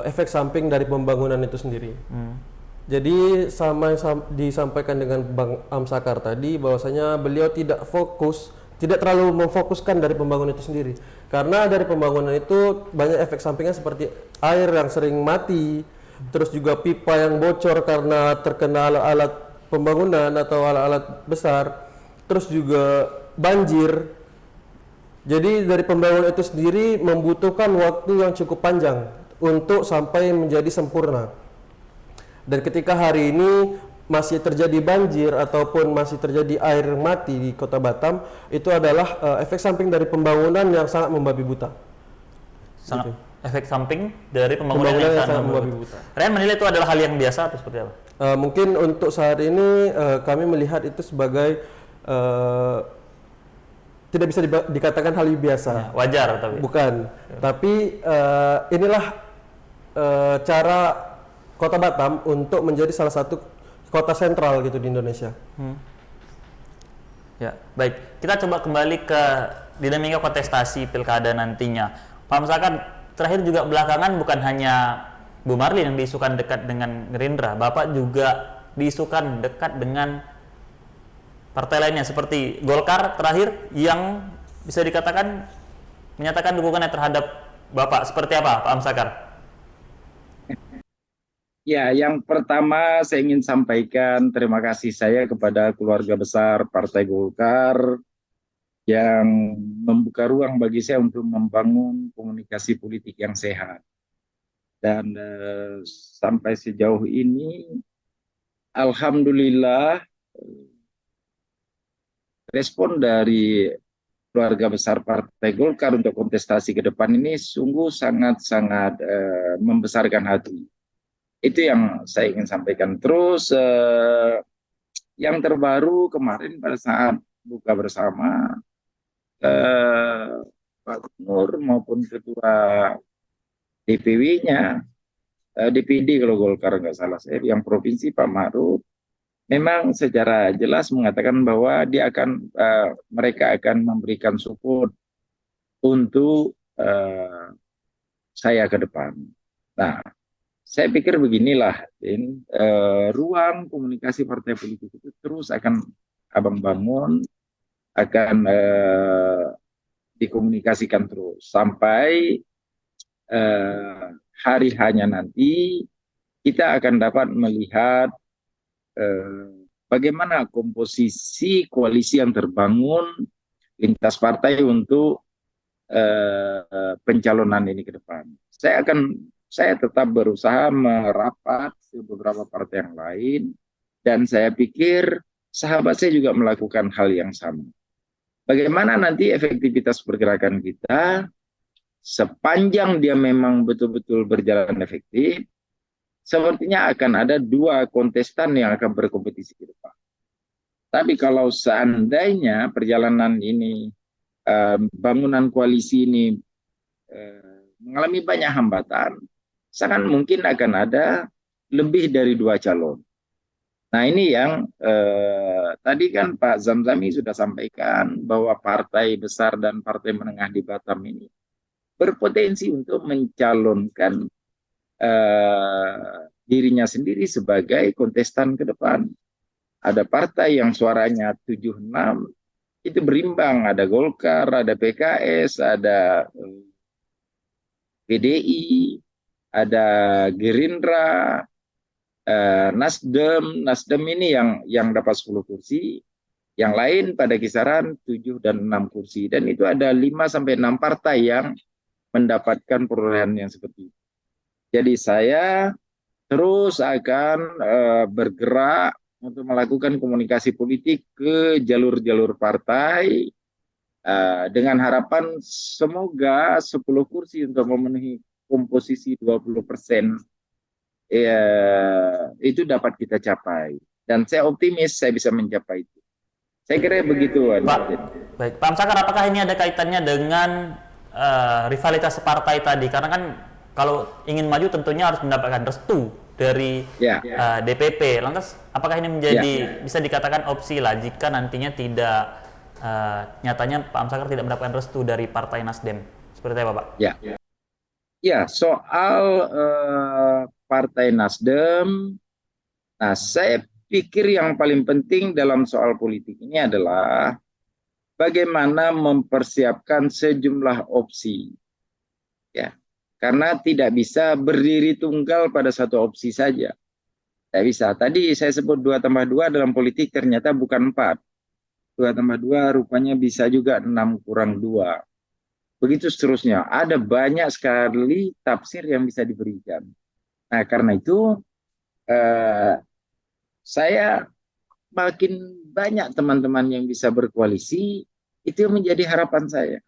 efek samping dari pembangunan itu sendiri. Jadi sama yang disampaikan dengan Bang Amsakar tadi, bahwasanya beliau tidak terlalu memfokuskan dari pembangunan itu sendiri. Karena dari pembangunan itu banyak efek sampingnya seperti air yang sering mati, terus juga pipa yang bocor karena terkena alat-alat pembangunan atau alat-alat besar, terus juga banjir. Jadi dari pembangunan itu sendiri membutuhkan waktu yang cukup panjang untuk sampai menjadi sempurna. Dan ketika hari ini masih terjadi banjir ataupun masih terjadi air mati di Kota Batam, itu adalah efek samping dari pembangunan yang sangat membabi buta. Sangat Gitu. efek samping dari pembangunan yang sangat membabi buta. Rian menilai itu adalah hal yang biasa atau seperti apa? Mungkin untuk saat ini kami melihat itu sebagai tidak bisa dikatakan hal yang biasa. Ya, wajar tapi. Bukan. Tapi inilah cara Kota Batam untuk menjadi salah satu kota sentral gitu di Indonesia. Ya, baik. Kita coba kembali ke dinamika kontestasi pilkada nantinya. Pak Amsakar, terakhir juga belakangan bukan hanya Bu Marlin yang diisukan dekat dengan Gerindra, Bapak juga diisukan dekat dengan partai lainnya seperti Golkar terakhir yang bisa dikatakan menyatakan dukungannya terhadap Bapak. Seperti apa, Pak Amsakar? Ya, yang pertama saya ingin sampaikan terima kasih saya kepada keluarga besar Partai Golkar yang membuka ruang bagi saya untuk membangun komunikasi politik yang sehat. Dan sampai sejauh ini, alhamdulillah, respon dari keluarga besar Partai Golkar untuk kontestasi ke depan ini sungguh sangat-sangat membesarkan hati. Itu yang saya ingin sampaikan. Terus yang terbaru kemarin pada saat buka bersama, Pak Nur maupun Ketua DPW-nya, DPD kalau Golkar nggak salah saya, yang provinsi Pak Ma'ruf, memang secara jelas mengatakan bahwa mereka akan memberikan support untuk saya ke depan. Nah, saya pikir beginilah, ruang komunikasi partai politik itu terus akan abang bangun, akan dikomunikasikan terus sampai hari hanya nanti kita akan dapat melihat bagaimana komposisi koalisi yang terbangun lintas partai untuk pencalonan ini ke depan. Saya tetap berusaha merapat ke beberapa partai yang lain, dan saya pikir sahabat saya juga melakukan hal yang sama. Bagaimana nanti efektivitas pergerakan kita, sepanjang dia memang betul-betul berjalan efektif, sepertinya akan ada dua kontestan yang akan berkompetisi ke depan. Tapi kalau seandainya perjalanan ini, bangunan koalisi ini mengalami banyak hambatan, sangat mungkin akan ada lebih dari 2 calon. Nah ini yang tadi kan Pak Zamzami sudah sampaikan bahwa partai besar dan partai menengah di Batam ini berpotensi untuk mencalonkan dirinya sendiri sebagai kontestan ke depan. Ada partai yang suaranya 76 itu berimbang, ada Golkar, ada PKS, ada PDI, ada Gerindra, Nasdem ini yang dapat 10 kursi, yang lain pada kisaran 7 dan 6 kursi, dan itu ada 5 sampai 6 partai yang mendapatkan perolehan yang seperti itu. Jadi saya terus akan bergerak untuk melakukan komunikasi politik ke jalur-jalur partai dengan harapan semoga 10 kursi untuk memenuhi komposisi 20%. Ya, itu dapat kita capai, dan saya optimis saya bisa mencapai itu. Saya kira begitu, Pak. Baik, Pak Amsakar, apakah ini ada kaitannya dengan rivalitas partai tadi? Karena kan kalau ingin maju tentunya harus mendapatkan restu dari DPP. Lantas, apakah ini menjadi bisa dikatakan opsi lah jika nantinya tidak nyatanya Pak Amsakar tidak mendapatkan restu dari Partai Nasdem? Seperti apa, Pak? Ya, soal Partai Nasdem, nah saya pikir yang paling penting dalam soal politik ini adalah bagaimana mempersiapkan sejumlah opsi, ya, karena tidak bisa berdiri tunggal pada satu opsi saja. Tidak bisa. Tadi saya sebut 2+2 dalam politik ternyata bukan 4. 2+2 rupanya bisa juga 6+2. Begitu seterusnya. Ada banyak sekali tafsir yang bisa diberikan. Nah, karena itu saya makin banyak teman-teman yang bisa berkoalisi, itu menjadi harapan saya.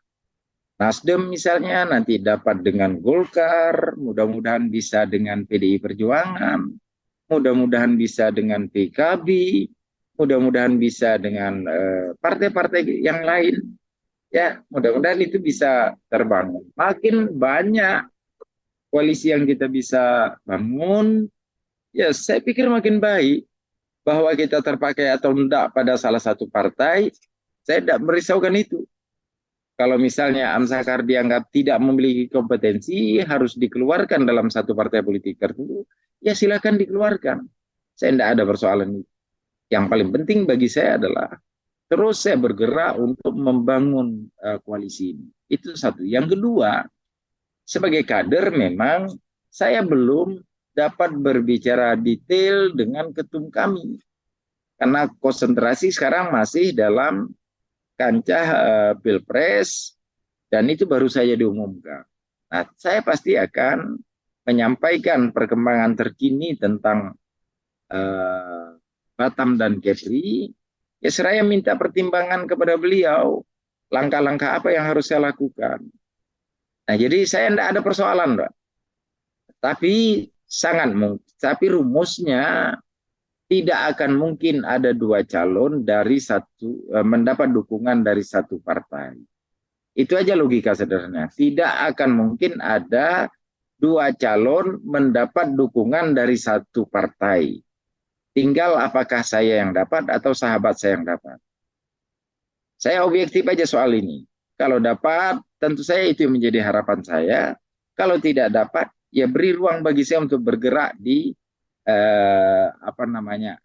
Nasdem misalnya nanti dapat dengan Golkar, mudah-mudahan bisa dengan PDI Perjuangan, mudah-mudahan bisa dengan PKB, mudah-mudahan bisa dengan partai-partai yang lain. Ya, mudah-mudahan itu bisa terbangun. Makin banyak koalisi yang kita bisa bangun, ya saya pikir makin baik. Bahwa kita terpakai atau tidak pada salah satu partai, saya tidak merisaukan itu. Kalau misalnya Amsakar dianggap tidak memiliki kompetensi, harus dikeluarkan dalam satu partai politik tertentu, ya silakan dikeluarkan. Saya tidak ada persoalan itu. Yang paling penting bagi saya adalah terus saya bergerak untuk membangun koalisi ini. Itu satu. Yang kedua, sebagai kader memang saya belum dapat berbicara detail dengan ketum kami. Karena konsentrasi sekarang masih dalam kancah Pilpres, dan itu baru saja diumumkan. Nah, saya pasti akan menyampaikan perkembangan terkini tentang Batam dan Kepri. Ya, saya minta pertimbangan kepada beliau, langkah-langkah apa yang harus saya lakukan. Nah, jadi saya tidak ada persoalan, Mbak. Tapi sangat mungkin, tapi rumusnya tidak akan mungkin ada 2 calon dari mendapat dukungan dari satu partai. Itu aja logika sederhana. Tidak akan mungkin ada 2 calon mendapat dukungan dari satu partai. Tinggal apakah saya yang dapat atau sahabat saya yang dapat. Saya objektif aja soal ini. Kalau dapat, tentu saya itu yang menjadi harapan saya. Kalau tidak dapat, ya beri ruang bagi saya untuk bergerak di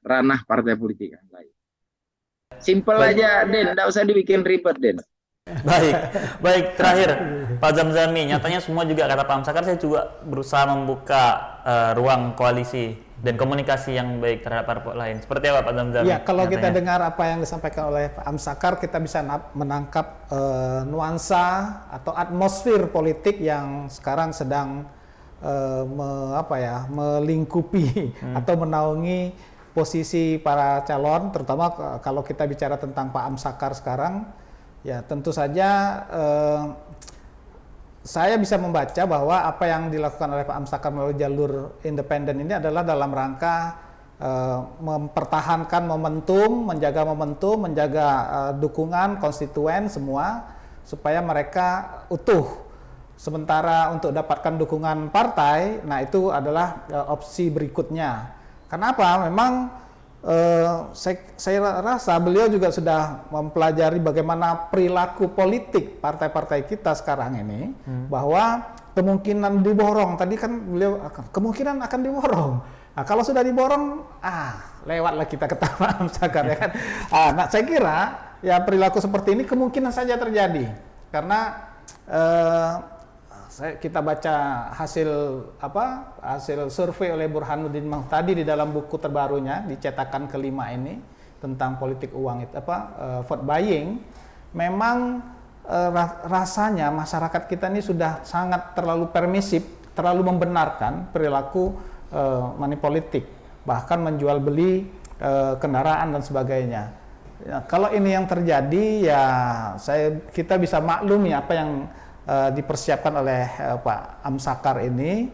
ranah partai politik yang lain. Simpel aja, Den. Tidak usah dibikin ribet, Den. Baik. Terakhir, Pak Zamzami. Nyatanya semua juga kata Pak Amsakar, saya juga berusaha membuka ruang koalisi dan komunikasi yang baik terhadap parpol lain. Seperti apa Pak Zamzami? Ya, kalau kita dengar apa yang disampaikan oleh Pak Amsakar, kita bisa menangkap nuansa atau atmosfer politik yang sekarang sedang melingkupi atau menaungi posisi para calon, terutama kalau kita bicara tentang Pak Amsakar sekarang, ya tentu saja saya bisa membaca bahwa apa yang dilakukan oleh Pak Amsakar melalui jalur independen ini adalah dalam rangka mempertahankan momentum, menjaga dukungan konstituen semua supaya mereka utuh Sementara untuk dapatkan dukungan partai, nah itu adalah opsi berikutnya. Kenapa? Memang saya rasa beliau juga sudah mempelajari bagaimana perilaku politik partai-partai kita sekarang ini, bahwa kemungkinan diborong, tadi kan beliau kemungkinan akan diborong. Nah, kalau sudah diborong, lewatlah kita ke Taman Amsakar ya kan. Nah, saya kira ya perilaku seperti ini kemungkinan saja terjadi karena kita baca hasil survei oleh Burhanuddin Muhtadi di dalam buku terbarunya di cetakan kelima ini tentang politik uang itu vote buying, memang rasanya masyarakat kita ini sudah sangat terlalu permisif, terlalu membenarkan perilaku money politik, bahkan menjual beli kendaraan dan sebagainya. Ya, kalau ini yang terjadi ya kita bisa maklumi apa yang dipersiapkan oleh Pak Amsakar ini.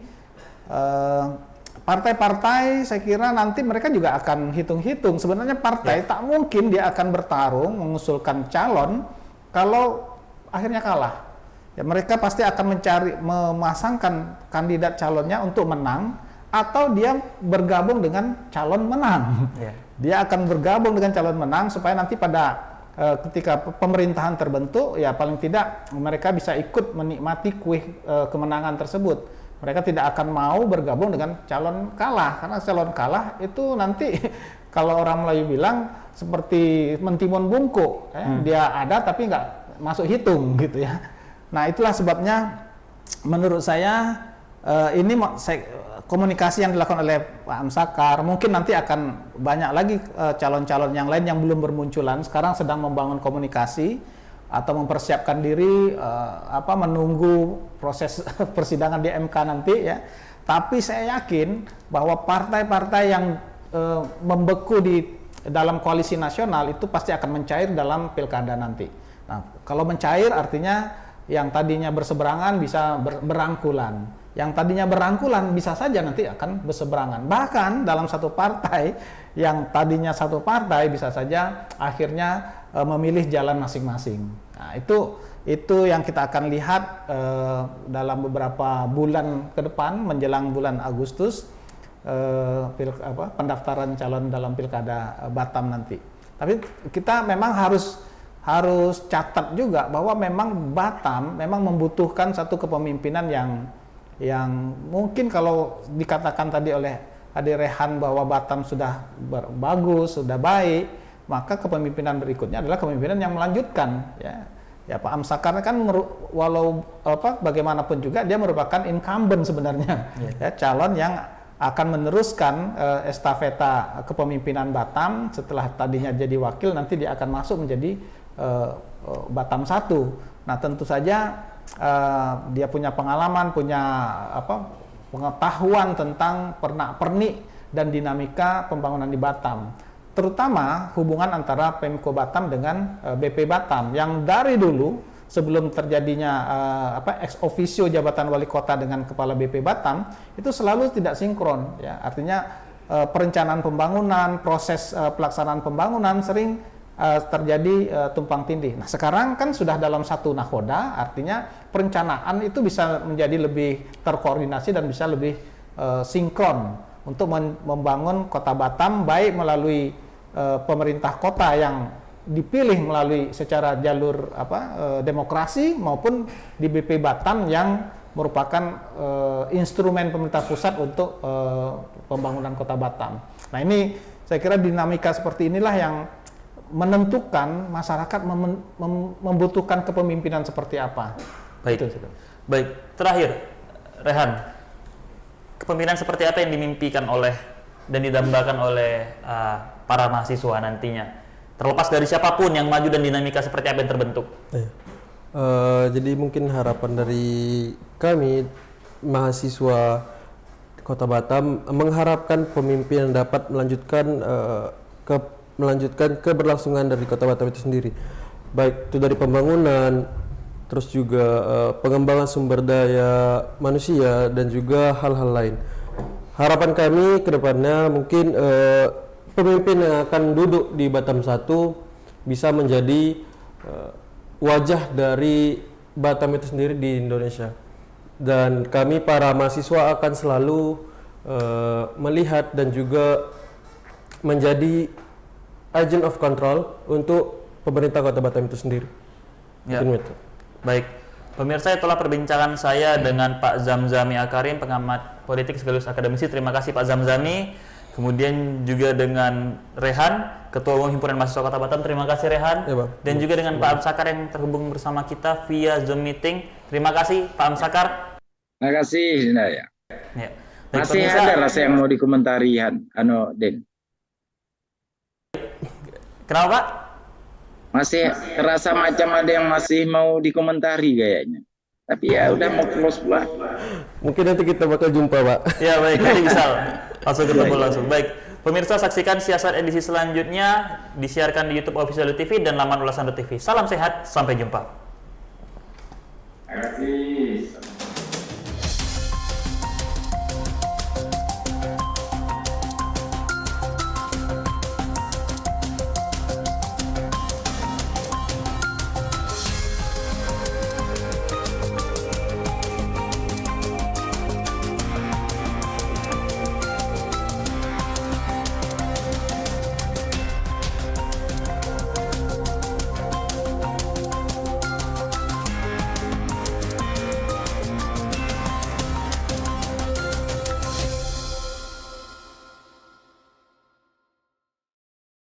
Partai-partai saya kira nanti mereka juga akan hitung-hitung. Sebenarnya partai tak mungkin dia akan bertarung mengusulkan calon kalau akhirnya kalah. Ya, mereka pasti akan memasangkan kandidat calonnya untuk menang atau dia bergabung dengan calon menang. Dia akan bergabung dengan calon menang supaya nanti pada ketika pemerintahan terbentuk, ya paling tidak mereka bisa ikut menikmati kue kemenangan tersebut. Mereka tidak akan mau bergabung dengan calon kalah, karena calon kalah itu nanti kalau orang Melayu bilang seperti mentimun bungkuk, dia ada tapi nggak masuk hitung gitu ya. Nah itulah sebabnya menurut saya komunikasi yang dilakukan oleh Pak Amsakar, mungkin nanti akan banyak lagi calon-calon yang lain yang belum bermunculan, sekarang sedang membangun komunikasi atau mempersiapkan diri menunggu proses persidangan di MK nanti ya. Tapi saya yakin bahwa partai-partai yang membeku di dalam koalisi nasional itu pasti akan mencair dalam pilkada nanti. Nah, kalau mencair artinya yang tadinya berseberangan bisa berangkulan. Yang tadinya berangkulan bisa saja nanti akan berseberangan. Bahkan dalam satu partai yang tadinya satu partai bisa saja akhirnya memilih jalan masing-masing. Nah, itu yang kita akan lihat dalam beberapa bulan ke depan menjelang bulan Agustus pendaftaran calon dalam pilkada Batam nanti. Tapi kita memang harus catat juga bahwa memang Batam memang membutuhkan satu kepemimpinan yang mungkin kalau dikatakan tadi oleh Ade Rehan bahwa Batam sudah bagus, sudah baik, maka kepemimpinan berikutnya adalah kepemimpinan yang melanjutkan ya Pak Amsakar kan walau bagaimanapun juga dia merupakan incumbent sebenarnya ya, calon yang akan meneruskan estafeta kepemimpinan Batam setelah tadinya jadi wakil, nanti dia akan masuk menjadi Batam 1. Nah tentu saja dia punya pengalaman, punya pengetahuan tentang pernak-pernik dan dinamika pembangunan di Batam, terutama hubungan antara Pemko Batam dengan BP Batam yang dari dulu sebelum terjadinya ex officio jabatan wali kota dengan kepala BP Batam itu selalu tidak sinkron ya, artinya perencanaan pembangunan, proses pelaksanaan pembangunan sering terjadi tumpang tindih. Nah sekarang kan sudah dalam satu nakoda, artinya perencanaan itu bisa menjadi lebih terkoordinasi dan bisa lebih sinkron untuk membangun kota Batam, baik melalui pemerintah kota yang dipilih melalui secara jalur demokrasi maupun di BP Batam yang merupakan instrumen pemerintah pusat untuk pembangunan kota Batam. Nah ini saya kira dinamika seperti inilah yang menentukan masyarakat membutuhkan kepemimpinan seperti apa. Baik. Baik. Terakhir, Rehan, kepemimpinan seperti apa yang dimimpikan oleh dan didambakan oleh para mahasiswa nantinya? Terlepas dari siapapun yang maju dan dinamika seperti apa yang terbentuk. Jadi mungkin harapan dari kami mahasiswa Kota Batam mengharapkan pemimpin yang dapat melanjutkan keberlangsungan dari Kota Batam itu sendiri, baik itu dari pembangunan, terus juga pengembangan sumber daya manusia dan juga hal-hal lain. Harapan kami ke depannya mungkin pemimpin yang akan duduk di Batam 1 bisa menjadi wajah dari Batam itu sendiri di Indonesia. dan kami para mahasiswa akan selalu melihat dan juga menjadi agent of control untuk pemerintah Kota Batam itu sendiri. Ya. Mungkin itu. Baik, pemirsa, itulah perbincangan saya dengan Pak Zamzami Akarim, pengamat politik sekaligus akademisi. Terima kasih Pak Zamzami. Kemudian juga dengan Rehan, Ketua Umum Himpunan Mahasiswa Kota Batam. Terima kasih Rehan. Ya, Bang. Dan juga dengan Pak Amsakar yang terhubung bersama kita via Zoom meeting. Terima kasih Pak Amsakar. Terima kasih, Hidayah. Ya. Baik, Masih pemirsa, ada rasa yang mau dikomentari, Den? kenapa Pak? Masih terasa macam ada yang masih mau dikomentari kayaknya. Tapi ya udah mau close pula. Mungkin nanti kita bakal jumpa, Pak. Ya baik, nanti bisa langsung ketemu langsung. Baik, pemirsa, saksikan siasat edisi selanjutnya disiarkan di YouTube Official TV dan laman ulasan.tv. Salam sehat, sampai jumpa. Terima kasih.